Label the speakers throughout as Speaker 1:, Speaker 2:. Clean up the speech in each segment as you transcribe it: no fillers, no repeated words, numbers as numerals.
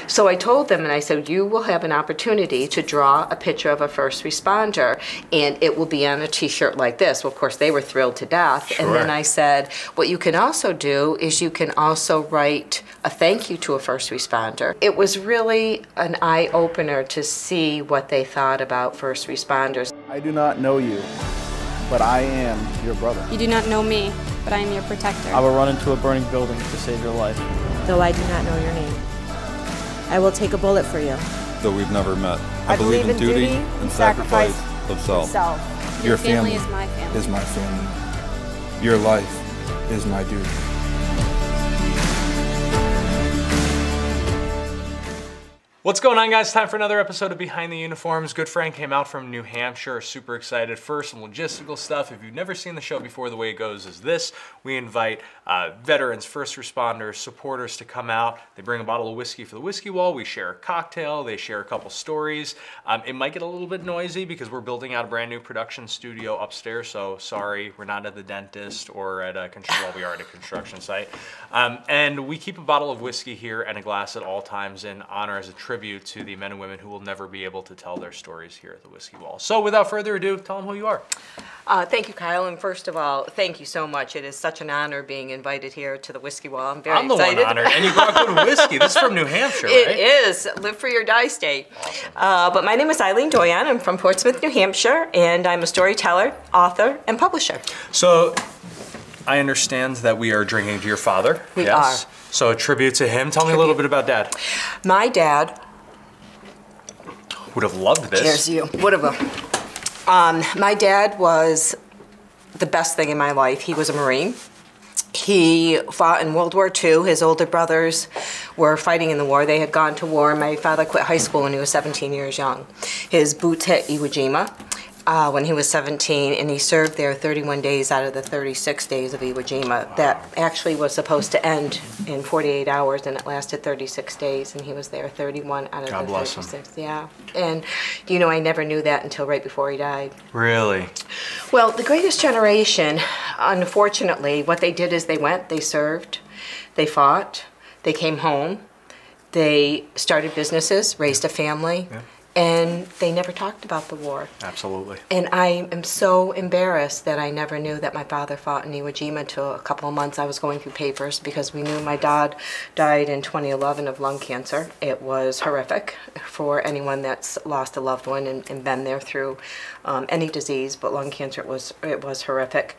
Speaker 1: So I told them, and I said, you will have an opportunity to draw a picture of a first responder, and it will be on a t-shirt like this. Well, of course, they were thrilled to death.
Speaker 2: Sure.
Speaker 1: And then I said, what you can also do is you can also write a thank you to a first responder. It was really an eye-opener to see what they thought about first responders.
Speaker 3: I do not know you, but I am your brother.
Speaker 4: You do not know me, but I am your protector.
Speaker 5: I will run into a burning building to save your life.
Speaker 6: Though I do not know your name, I will take a bullet for you.
Speaker 7: Though we've never met,
Speaker 6: I believe in duty and sacrifice
Speaker 7: of self.
Speaker 4: Your family is my family.
Speaker 8: Is my family. Your life is my duty.
Speaker 2: What's going on, guys? Time for another episode of Behind the Uniforms. Good friend came out from New Hampshire. Super excited. First, some logistical stuff. If you've never seen the show before, the way it goes is this. We invite veterans, first responders, supporters to come out. They bring a bottle of whiskey for the whiskey wall. We share a cocktail. They share a couple stories. It might get a little bit noisy because we're building out a brand new production studio upstairs. So sorry, we're not at the dentist or at a we are at a construction site. And we keep a bottle of whiskey here and a glass at all times in honor as a tribute to the men and women who will never be able to tell their stories here at the Whiskey Wall. So without further ado, tell them who you are.
Speaker 1: Thank you, Kyle, and first of all, thank you so much. It is such an honor being invited here to the Whiskey Wall. I'm very excited.
Speaker 2: I'm the one honored, and you brought good whiskey. This is from New Hampshire, right?
Speaker 1: It is. Live free or die state. Awesome. But my name is Eileen Doyon. I'm from Portsmouth, New Hampshire, and I'm a storyteller, author, and publisher.
Speaker 2: So I understand that we are drinking to your father.
Speaker 1: We are.
Speaker 2: So a tribute to him. Tell me a little bit about Dad.
Speaker 1: My dad
Speaker 2: would have loved this.
Speaker 1: Cheers, you. Would have. My dad was the best thing in my life. He was a Marine. He fought in World War II. His older brothers were fighting in the war. They had gone to war. My father quit high school when he was 17 years young. His boots hit Iwo Jima when he was 17, and he served there 31 days out of the 36 days of Iwo Jima. That actually was supposed to end in 48 hours, and it lasted 36 days, and he was there 31 out of
Speaker 2: God
Speaker 1: the
Speaker 2: bless
Speaker 1: 36. Him. Yeah, and you know, I never knew that until right before he died.
Speaker 2: Really?
Speaker 1: Well, the Greatest Generation, unfortunately, what they did is they went, they served, they fought, they came home, they started businesses, raised a family. Yeah. And they never talked about the war.
Speaker 2: Absolutely.
Speaker 1: And I am so embarrassed that I never knew that my father fought in Iwo Jima until a couple of months. I was going through papers because we knew my dad died in 2011 of lung cancer. It was horrific for anyone that's lost a loved one and been there through any disease, but lung cancer, it was horrific.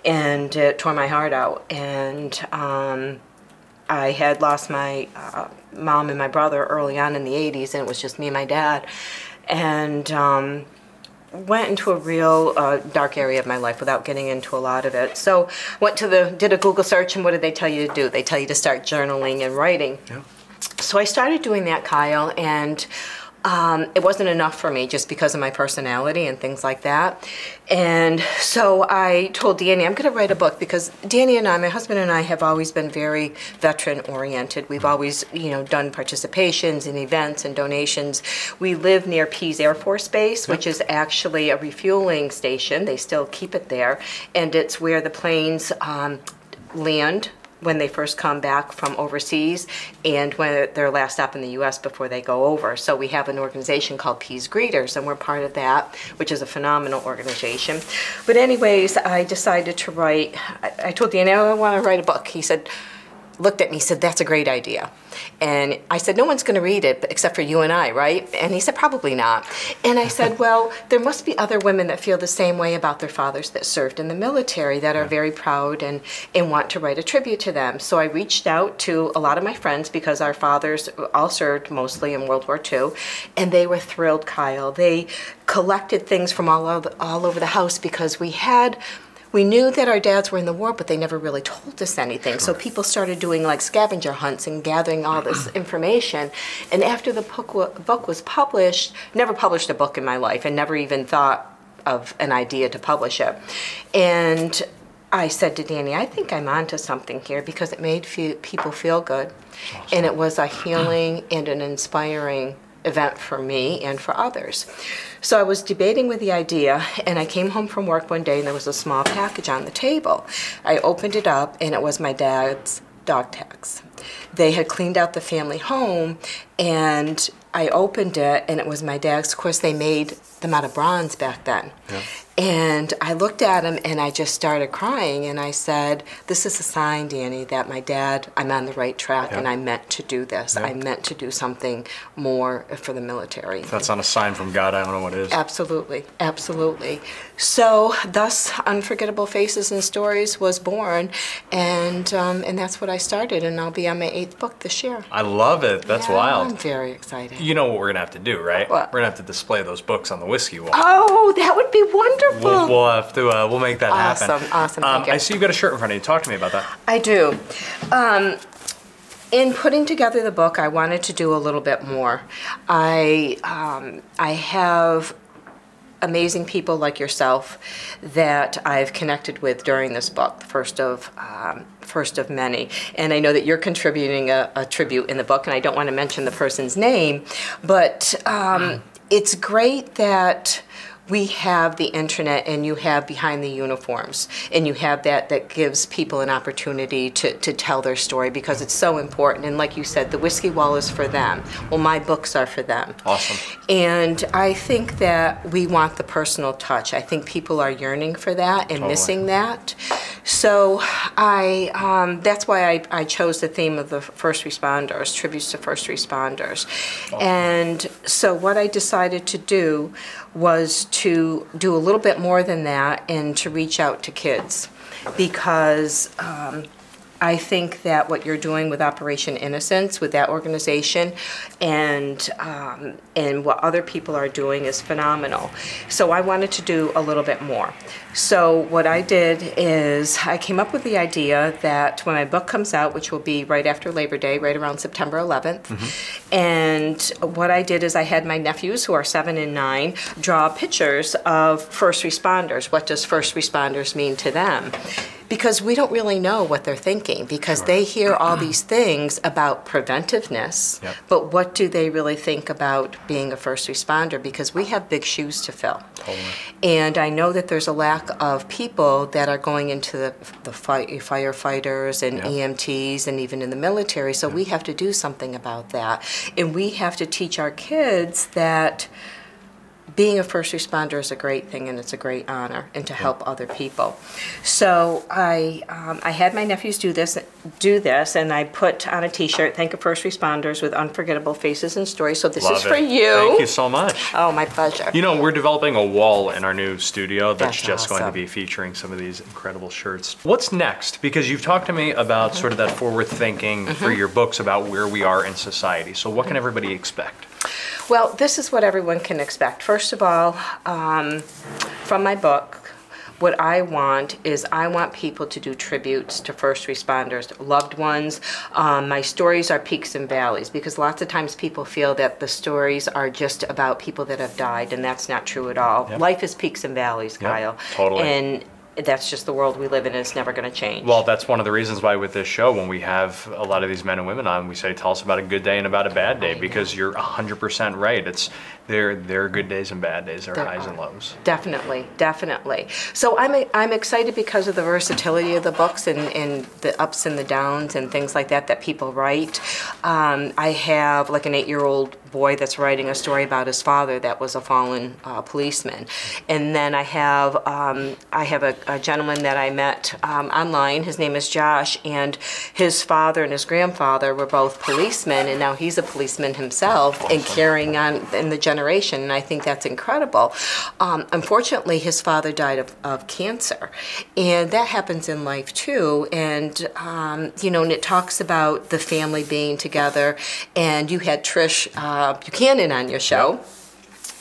Speaker 1: And it tore my heart out. And I had lost my mom and my brother early on in the 80s, and it was just me and my dad. And went into a real dark area of my life without getting into a lot of it. So did a Google search, and what did they tell you to do? They tell you to start journaling and writing. Yeah. So I started doing that, Kyle, and it wasn't enough for me just because of my personality and things like that. And so I told Danny, I'm going to write a book, because Danny and I, my husband and I, have always been very veteran-oriented. We've always, done participations and events and donations. We live near Pease Air Force Base, which is actually a refueling station. They still keep it there. And it's where the planes land when they first come back from overseas, and when their last stop in the U.S. before they go over. So we have an organization called Peace Greeters, and we're part of that, which is a phenomenal organization. But anyways, I decided to write, I told Danny, I want to write a book. He looked at me, said, that's a great idea. And I said, no one's going to read it except for you and I, right? And he said, probably not. And I said, well, there must be other women that feel the same way about their fathers that served in the military, that are very proud and want to write a tribute to them. So I reached out to a lot of my friends, because our fathers all served mostly in World War II, and they were thrilled, Kyle. They collected things from all over the house, because we knew that our dads were in the war, but they never really told us anything. Sure. So people started doing like scavenger hunts and gathering all this information. And after the book was published, never published a book in my life, and never even thought of an idea to publish it. And I said to Danny, I think I'm onto something here, because it made people feel good. Awesome. And it was a healing and an inspiring event for me and for others. So I was debating with the idea, and I came home from work one day, and there was a small package on the table. I opened it up, and it was my dad's dog tags. They had cleaned out the family home, and I opened it, and it was my dad's. Of course, they made them out of bronze back then.
Speaker 2: Yeah.
Speaker 1: And I looked at him, and I just started crying, and I said, this is a sign, Danny, that my dad, I'm on the right track,
Speaker 2: Yeah.
Speaker 1: and I meant to do this.
Speaker 2: Yeah.
Speaker 1: I meant to do something more for the military.
Speaker 2: If that's not a sign from God, I don't know what is.
Speaker 1: Absolutely, absolutely. So, thus, Unforgettable Faces and Stories was born, and that's what I started, and I'll be on my 8th book this year.
Speaker 2: I love it. That's
Speaker 1: Yeah,
Speaker 2: wild.
Speaker 1: I'm very excited.
Speaker 2: You know what we're gonna have to do, right?
Speaker 1: What?
Speaker 2: We're gonna have to display those books on the whiskey wall.
Speaker 1: Oh, that would be wonderful.
Speaker 2: We'll have to. We'll make that happen.
Speaker 1: Awesome. Thank you.
Speaker 2: I see you've got a shirt in front of you. Talk to me about that.
Speaker 1: I do. In putting together the book, I wanted to do a little bit more. I have amazing people like yourself that I've connected with during this book, first of many. And I know that you're contributing a tribute in the book, and I don't want to mention the person's name, but it's great that we have the internet, and you have Behind the Uniforms, and you have that gives people an opportunity to tell their story, because it's so important. And like you said, the whiskey wall is for them. Well, my books are for them.
Speaker 2: Awesome.
Speaker 1: And I think that we want the personal touch. I think people are yearning for that and missing that. So that's why I chose the theme of the first responders, tributes to first responders.
Speaker 2: Awesome.
Speaker 1: And so what I decided to do was to do a little bit more than that, and to reach out to kids, because I think that what you're doing with Operation Innocence, with that organization, and what other people are doing is phenomenal. So I wanted to do a little bit more. So what I did is I came up with the idea that when my book comes out, which will be right after Labor Day, right around September 11th, and what I did is I had my nephews, who are 7 and 9, draw pictures of first responders. What does first responders mean to them? Because we don't really know what they're thinking, because they hear all these things about preventiveness, but what do they really think about being a first responder? Because we have big shoes to fill.
Speaker 2: Totally.
Speaker 1: And I know that there's a lack of people that are going into the firefighters and EMTs and even in the military, so we have to do something about that. And we have to teach our kids that being a first responder is a great thing, and it's a great honor, and to help other people. So I had my nephews do this, and I put on a T-shirt, "Thank you First Responders," with Unforgettable Faces and Stories. So this
Speaker 2: Love
Speaker 1: is
Speaker 2: it.
Speaker 1: for you.
Speaker 2: Thank you so much.
Speaker 1: Oh, my pleasure.
Speaker 2: You know, we're developing a wall in our new studio that's
Speaker 1: That's
Speaker 2: just going to
Speaker 1: awesome.
Speaker 2: be featuring some of these incredible shirts. What's next? Because you've talked to me about sort of that forward thinking for your books about where we are in society. So what can everybody expect?
Speaker 1: Well, this is what everyone can expect. First of all, from my book, what I want is I want people to do tributes to first responders, loved ones. My stories are peaks and valleys, because lots of times people feel that the stories are just about people that have died, and that's not true at all.
Speaker 2: Yep.
Speaker 1: Life is peaks and valleys, Kyle.
Speaker 2: Totally.
Speaker 1: And that's just the world we live in, and it's never going to change.
Speaker 2: Well, that's one of the reasons why with this show, when we have a lot of these men and women on, we say, tell us about a good day and about a bad day, because you're 100% right. There are good days and bad days. There are highs and lows.
Speaker 1: Definitely, definitely. So I'm excited because of the versatility of the books, and the ups and the downs and things like that people write. I have like an 8-year-old boy that's writing a story about his father that was a fallen policeman, and then I have a gentleman that I met online. His name is Josh, and his father and his grandfather were both policemen, and now he's a policeman himself. Awesome. And carrying on in the generation, and I think that's incredible. Unfortunately, his father died of cancer, and that happens in life too. And you know, and it talks about the family being together. And you had Trish Buchanan on your show.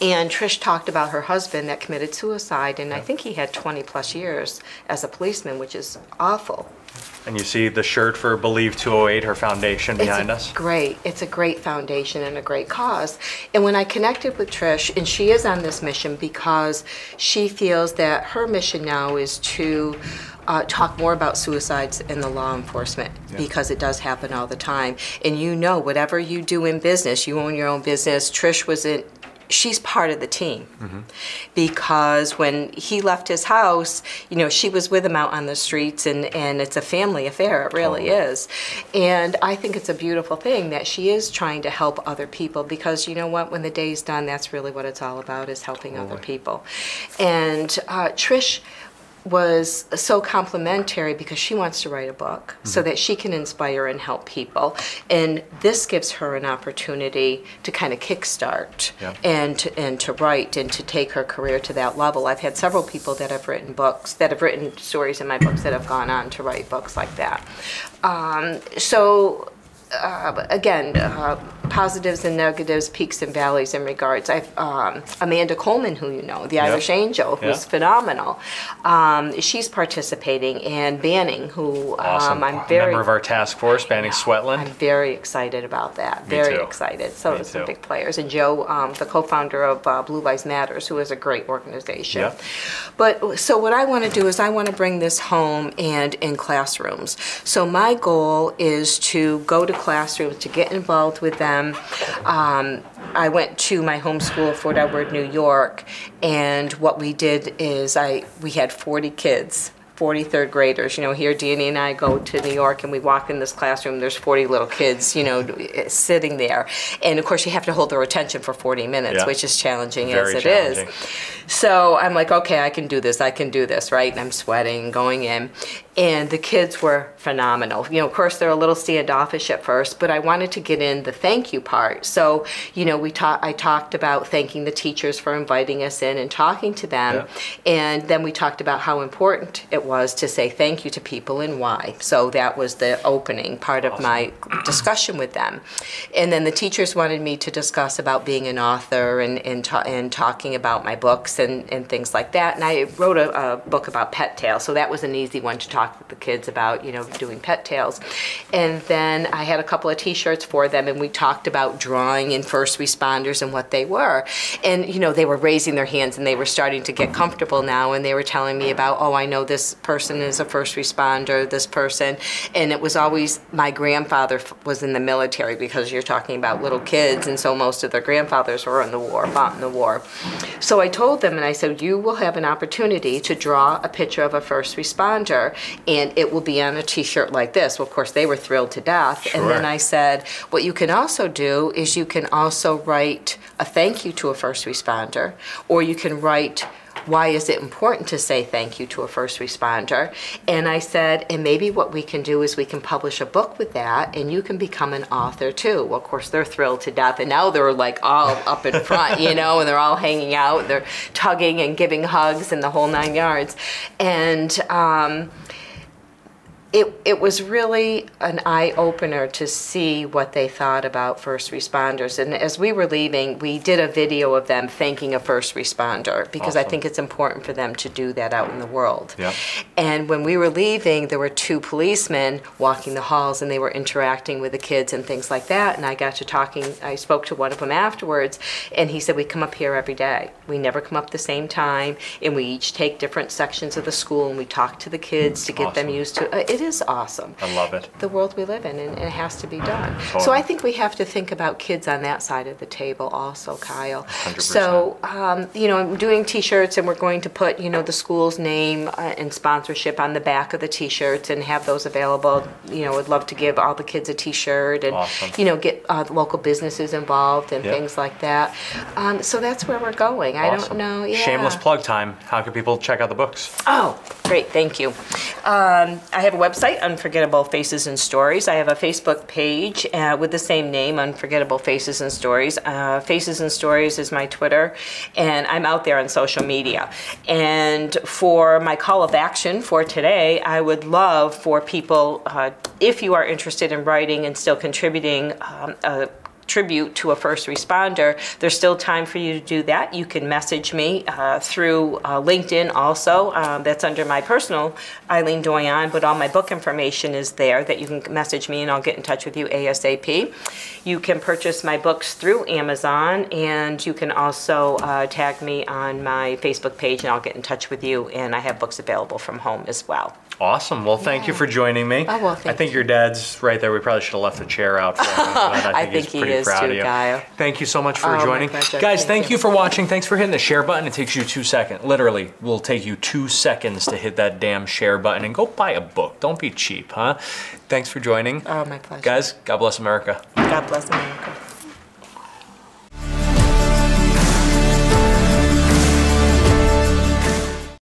Speaker 1: And Trish talked about her husband that committed suicide, and I think he had 20 plus years as a policeman, which is awful.
Speaker 2: And you see the shirt for Believe 208, her foundation behind us?
Speaker 1: Great. It's a great foundation and a great cause. And when I connected with Trish, and she is on this mission because she feels that her mission now is to talk more about suicides in the law enforcement, because it does happen all the time. And you know, whatever you do in business, you own your own business. Trish was she's part of the team. Because when he left his house, you know, she was with him out on the streets, and it's a family affair. It really is. And I think it's a beautiful thing that she is trying to help other people, because you know what, when the day's done, that's really what it's all about, is helping other people. And Trish was so complimentary because she wants to write a book so that she can inspire and help people. And this gives her an opportunity to kind of kickstart and to write and to take her career to that level. I've had several people that have written books, that have written stories in my books, that have gone on to write books like that. Again, positives and negatives, peaks and valleys in regards. Amanda Coleman, who you know, the Irish Angel, who's phenomenal. She's participating, and Banning, who I'm very
Speaker 2: member of our task force, Banning Sweatland.
Speaker 1: I'm very excited about that. Very excited. So it's some big players, and Joe, the co-founder of Blue Lives Matters, who is a great organization. But so what I want to do is I want to bring this home and in classrooms. So my goal is to go to classrooms, to get involved with them. I went to my home school of Fort Edward, New York, and what we did is we had 40 kids. 40 third graders. You know, here Danny and I go to New York and we walk in this classroom, there's 40 little kids, you know, sitting there. And of course you have to hold their attention for 40 minutes, which is challenging as it is. So I'm like, okay, I can do this, right? And I'm sweating, going in. And the kids were phenomenal. You know, of course, they're a little standoffish at first, but I wanted to get in the thank you part. So, you know, I talked about thanking the teachers for inviting us in and talking to them. And then we talked about how important it was to say thank you to people and why. So that was the opening part of my discussion with them. And then the teachers wanted me to discuss about being an author and talking about my books and things like that. And I wrote a book about pet tales, so that was an easy one to talk with the kids about, you know, doing pet tales. And then I had a couple of t-shirts for them, and we talked about drawing in first responders and what they were. And, you know, they were raising their hands and they were starting to get comfortable now, and they were telling me about, oh, I know this person is a first responder, this person. And it was always, my grandfather was in the military, because you're talking about little kids, and so most of their grandfathers were in the war, fought in the war. So I told them, and I said, you will have an opportunity to draw a picture of a first responder, and it will be on a t-shirt like this. Well, of course, they were thrilled to death. And then I said, what you can also do is you can also write a thank you to a first responder, or you can write, why is it important to say thank you to a first responder? And I said, and maybe what we can do is we can publish a book with that, and you can become an author too. Well, of course, they're thrilled to death, and now they're like all up in front, you know, and they're all hanging out, they're tugging and giving hugs and the whole 9 yards. And it was really an eye-opener to see what they thought about first responders. And as we were leaving, we did a video of them thanking a first responder, because I think it's important for them to do that out in the world. And when we were leaving, there were 2 policemen walking the halls, and they were interacting with the kids and things like that. And I got to talking, I spoke to one of them afterwards, and he said, we come up here every day. We never come up the same time, and we each take different sections of the school, and we talk to the kids to get them used to it. Is awesome.
Speaker 2: I love it.
Speaker 1: The world we live in, and it has to be done. So I think we have to think about kids on that side of the table also, Kyle.
Speaker 2: 100%.
Speaker 1: So, you know, I'm doing t-shirts, and we're going to put, you know, the school's name and sponsorship on the back of the t-shirts and have those available. You know, I'd love to give all the kids a t-shirt and, you know, get local businesses involved and things like that. So that's where we're going. I don't know.
Speaker 2: Shameless plug time. How can people check out the books?
Speaker 1: Oh, great. Thank you. I have a website, Unforgettable Faces and Stories. I have a Facebook page with the same name, Unforgettable Faces and Stories. Faces and Stories is my Twitter, and I'm out there on social media. And for my call of action for today, I would love for people, if you are interested in writing and still contributing a tribute to a first responder, there's still time for you to do that. You can message me through LinkedIn also. That's under my personal Eileen Doyon, but all my book information is there that you can message me and I'll get in touch with you ASAP. You can purchase my books through Amazon, and you can also tag me on my Facebook page and I'll get in touch with you, and I have books available from home as well.
Speaker 2: Awesome. Well, thank you for joining me.
Speaker 1: Oh, well,
Speaker 2: I think your dad's right there. We probably should have left a chair out for him, but I think he's pretty pretty
Speaker 1: is
Speaker 2: proud
Speaker 1: too,
Speaker 2: of you.
Speaker 1: Gaia.
Speaker 2: Thank you so much for
Speaker 1: Oh, my
Speaker 2: joining.
Speaker 1: pleasure.
Speaker 2: Guys,
Speaker 1: Thank
Speaker 2: thank you for watching. Thanks for hitting the share button. It takes you 2 seconds. Literally, will take you 2 seconds to hit that damn share button and go buy a book. Don't be cheap, huh? Thanks for joining.
Speaker 1: Oh, my pleasure.
Speaker 2: Guys, God bless America.
Speaker 1: God bless America.